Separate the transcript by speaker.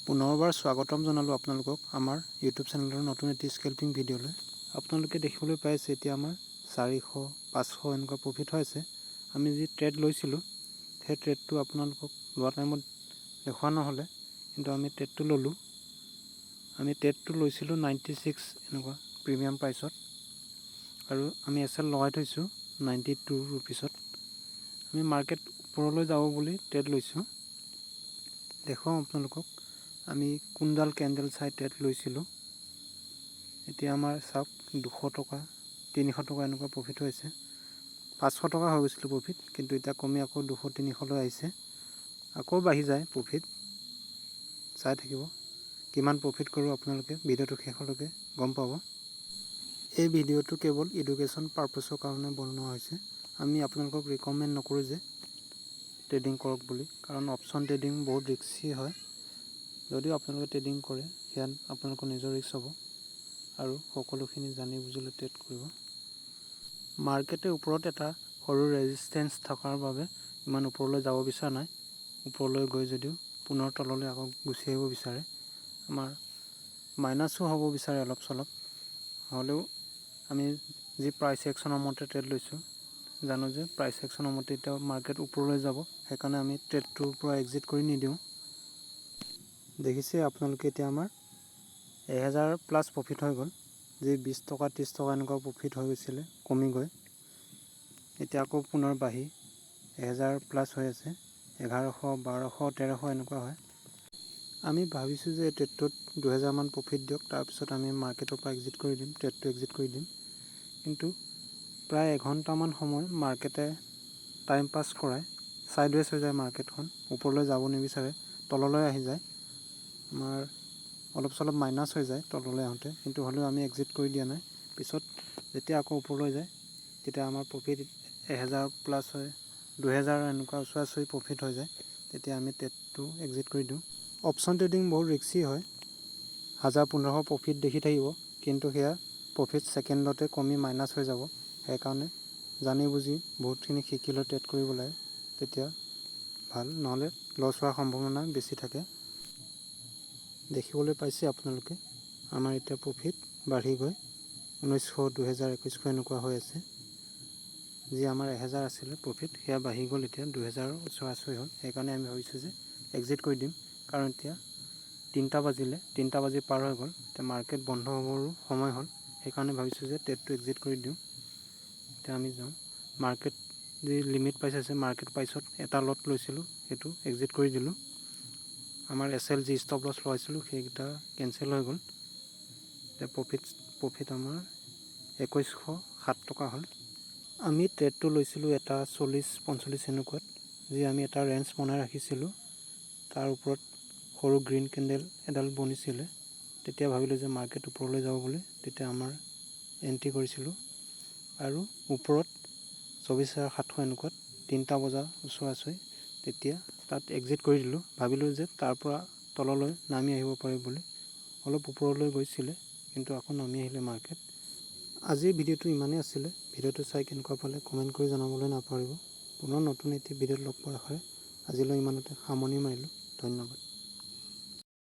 Speaker 1: পুনৰবাৰ স্বাগতম জনালোঁ আপোনালোকক আমাৰ ইউটিউব চেনেলৰ নতুন এটি স্কেল্পিং ভিডিঅ'লৈ। আপোনালোকে দেখিবলৈ পাইছে এতিয়া আমাৰ 400, 500 এনেকুৱা প্ৰফিট হৈ আছে। আমি যি ট্ৰেড লৈছিলোঁ সেই ট্ৰেডটো আপোনালোকক লোৱা টাইমত দেখুওৱা নহ'লে, কিন্তু আমি ট্ৰেডটো ল'লোঁ। আমি ট্ৰেডটো লৈছিলোঁ 96 এনেকুৱা প্ৰিমিয়াম প্ৰাইচত, আৰু আমি এছ এল লগাই থৈছোঁ 92 ৰুপিছত। আমি মাৰ্কেট ওপৰলৈ যাব বুলি ট্ৰেড লৈছোঁ। দেখুৱাওঁ আপোনালোকক আমি কোনডাল কেণ্ডেল চাই ট্ৰেড লৈছিলোঁ। এতিয়া আমাৰ চাওক 200 টকা 300 টকা এনেকুৱা প্ৰফিট হৈছে। 500 টকা হৈ গৈছিলোঁ প্ৰফিট, কিন্তু এতিয়া কমি আকৌ 200-300লৈ আহিছে। আকৌ বাঢ়ি যায় প্ৰফিট। চাই থাকিব কিমান প্ৰফিট কৰোঁ, আপোনালোকে ভিডিঅ'টো শেষলৈকে গম পাব। এই ভিডিঅ'টো কেৱল এডুকেশ্যন পাৰপাছৰ কাৰণে বনোৱা হৈছে। আমি আপোনালোকক ৰিকমেণ্ড নকৰোঁ যে ট্ৰেডিং কৰক বুলি, কাৰণ অপশ্যন ট্ৰেডিং বহুত ৰিস্কি হয়। যদিও আপোনালোকে ট্ৰেডিং কৰে, সেয়া আপোনালোকৰ নিজৰ ৰিস্ক হ'ব, আৰু সকলোখিনি জানি বুজিলৈ ট্ৰেড কৰিব। মাৰ্কেটে ওপৰত এটা সৰু ৰেজিষ্টেঞ্চ থকাৰ বাবে ইমান ওপৰলৈ যাব বিচৰা নাই। ওপৰলৈ গৈ যদিও পুনৰ তললৈ আকৌ গুচি আহিব বিচাৰে। আমাৰ মাইনাছো হ'ব বিচাৰে অলপ চলপ, হ'লেও আমি যি প্ৰাইচ একশ্যনৰ মতে ট্ৰেড লৈছোঁ, জানো যে প্ৰাইচ একশ্যনৰ মতে এতিয়া মাৰ্কেট ওপৰলৈ যাব, সেইকাৰণে আমি ট্ৰেডটোৰ পৰা এক্সিট কৰি নিদিওঁ। দেখিছে আপোনালোকে এতিয়া আমাৰ 1000+ প্ৰফিট হৈ গ'ল। যি 20 টকা 30 টকা এনেকুৱা প্ৰফিট হৈ গৈছিলে, কমি গৈ এতিয়া আকৌ পুনৰ বাঢ়ি 1000+ হৈ আছে। 1100, 1200, 1300 এনেকুৱা হয়। আমি ভাবিছোঁ যে ট্ৰেডটোত 2000 মান প্ৰফিট দিয়ক, তাৰপিছত আমি মাৰ্কেটৰ পৰা এক্সিট কৰি দিম, ট্ৰেডটো এক্সিট কৰি দিম। কিন্তু প্ৰায় এঘণ্টামান সময় মাৰ্কেটে টাইম পাছ কৰাই ছাইডৱেজ হৈ যায় মাৰ্কেটখন, ওপৰলৈ যাব নিবিচাৰে, তললৈ আহি যায়। আমাৰ অলপ চলপ মাইনাছ হৈ যায় তললৈ আহোঁতে, কিন্তু হ'লেও আমি এক্সিট কৰি দিয়া নাই। পিছত যেতিয়া আকৌ ওপৰলৈ যায়, তেতিয়া আমাৰ প্ৰফিট 1000+ হয়, 2000 এনেকুৱা ওচৰা-ওচৰি প্ৰফিট হৈ যায়। তেতিয়া আমি ট্ৰেডটো এক্সিট কৰি দিওঁ। অপশ্যন ট্ৰেডিং বহুত ৰিস্কি হয়। 1000-1500 প্ৰফিট দেখি থাকিব, কিন্তু সেয়া প্ৰফিট ছেকেণ্ডতে কমি মাইনাছ হৈ যাব। সেইকাৰণে জানি বুজি বহুতখিনি শিকি লৈ ট্ৰেড কৰিব লাগে, তেতিয়া ভাল, নহ'লে লছ হোৱাৰ সম্ভাৱনা বেছি থাকে। দেখিবলৈ পাইছে আপোনালোকে আমাৰ এতিয়া প্ৰফিট বাঢ়ি গৈ 1900, 2000, 2100 এনেকুৱা হৈ আছে। যি আমাৰ 1000 আছিলে প্ৰফিট, সেয়া বাঢ়ি গ'ল, এতিয়া 2000 ওচৰা-ওচৰি হ'ল। সেইকাৰণে আমি ভাবিছোঁ যে এক্সিট কৰি দিম, কাৰণ এতিয়া 3টা বাজিলে, 3টা বাজি পাৰ হৈ গ'ল, এতিয়া মাৰ্কেট বন্ধ হ'বৰো সময় হ'ল। সেইকাৰণে ভাবিছোঁ যে ট্ৰেডটো এক্সিট কৰি দিওঁ। এতিয়া আমি যাওঁ মাৰ্কেট যি লিমিট প্ৰাইচ আছে, মাৰ্কেট প্ৰাইচত এটা লট লৈছিলোঁ, সেইটো এক্সিট কৰি দিলোঁ। আমাৰ এছ এল যি ষ্টপ লছ লগাইছিলোঁ সেইকেইটা কেঞ্চেল হৈ গ'ল। এতিয়া প্ৰফিট আমাৰ 2107 টকা হ'ল। আমি ট্ৰেডটো লৈছিলোঁ এটা 40-45 এনেকুৱাত, যি আমি এটা ৰেঞ্জ বনাই ৰাখিছিলোঁ। তাৰ ওপৰত সৰু গ্ৰীণ কেণ্ডেল এডাল বনিছিলে। তেতিয়া ভাবিলোঁ যে মাৰ্কেট ওপৰলৈ যাব বুলি, তেতিয়া আমাৰ এণ্ট্ৰি কৰিছিলোঁ। আৰু ওপৰত 24700 এনেকুৱাত 3টা বজা ওচৰা-ওচৰি, তেতিয়া তাত এক্সিট কৰি দিলোঁ। ভাবিলোঁ যে তাৰ পৰা তললৈ নামি আহিব পাৰে বুলি। অলপ ওপৰলৈ গৈছিলে, কিন্তু আকৌ নামি আহিলে মাৰ্কেট। আজিৰ ভিডিঅ'টো ইমানেই আছিলে। ভিডিঅ'টো চাই কেনেকুৱা পালে কমেণ্ট কৰি জনাবলৈ নাপাহৰিব। পুনৰ নতুন এটি ভিডিঅ'ত লগ পোৱাৰ আশাৰে আজিলৈ ইমানতে সামৰণি মাৰিলোঁ। ধন্যবাদ।